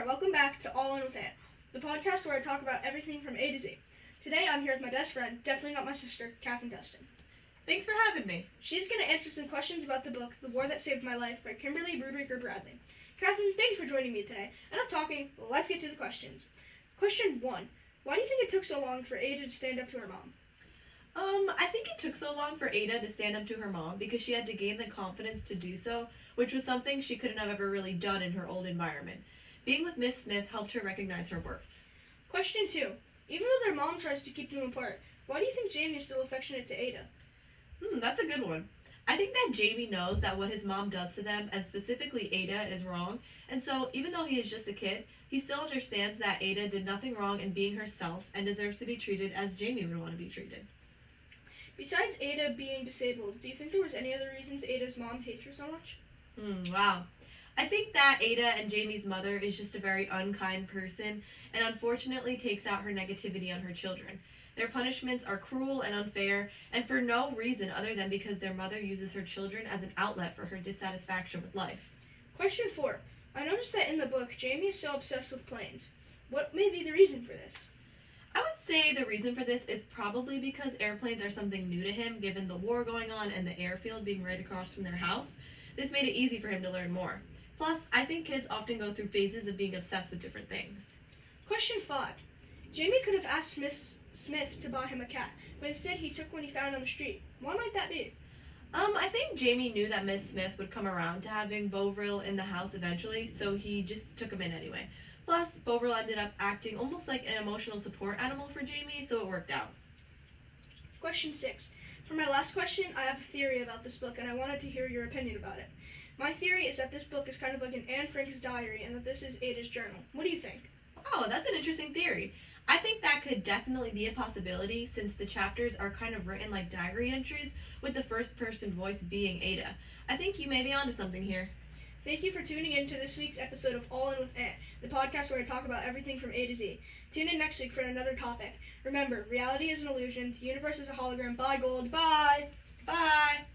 welcome back to All In With Aunt, the podcast where I talk about everything from A to Z. Today I'm here with my best friend, definitely not my sister, Catherine Dustin. Thanks for having me. She's going to answer some questions about the book, The War That Saved My Life by Kimberly Brubaker Bradley. Catherine, thanks for joining me today. Enough talking, let's get to the questions. Question 1. Why do you think it took so long for Ada to stand up to her mom? I think it took so long for Ada to stand up to her mom because she had to gain the confidence to do so, which was something she couldn't have ever really done in her old environment. Being with Miss Smith helped her recognize her worth. Question 2. Even though their mom tries to keep them apart, why do you think Jamie is still affectionate to Ada? That's a good one. I think that Jamie knows that what his mom does to them, and specifically Ada, is wrong, and so even though he is just a kid, he still understands that Ada did nothing wrong in being herself and deserves to be treated as Jamie would want to be treated. Besides Ada being disabled, do you think there was any other reasons Ada's mom hates her so much? Wow. I think that Ada and Jamie's mother is just a very unkind person and unfortunately takes out her negativity on her children. Their punishments are cruel and unfair, and for no reason other than because their mother uses her children as an outlet for her dissatisfaction with life. Question 4. I noticed that in the book, Jamie is so obsessed with planes. What may be the reason for this? I would say the reason for this is probably because airplanes are something new to him, given the war going on and the airfield being right across from their house. This made it easy for him to learn more. Plus, I think kids often go through phases of being obsessed with different things. Question 5. Jamie could have asked Miss Smith to buy him a cat, but instead he took one he found on the street. Why might that be? I think Jamie knew that Miss Smith would come around to having Bovril in the house eventually, so he just took him in anyway. Plus, Bovril ended up acting almost like an emotional support animal for Jamie, so it worked out. Question 6. For my last question, I have a theory about this book, and I wanted to hear your opinion about it. My theory is that this book is kind of like an Anne Frank's diary, and that this is Ada's journal. What do you think? Oh, that's an interesting theory. I think that could definitely be a possibility since the chapters are kind of written like diary entries with the first person voice being Ada. I think you may be onto something here. Thank you for tuning in to this week's episode of All In With Aunt, the podcast where I talk about everything from A to Z. Tune in next week for another topic. Remember, reality is an illusion, the universe is a hologram. Bye, gold. Bye! Bye!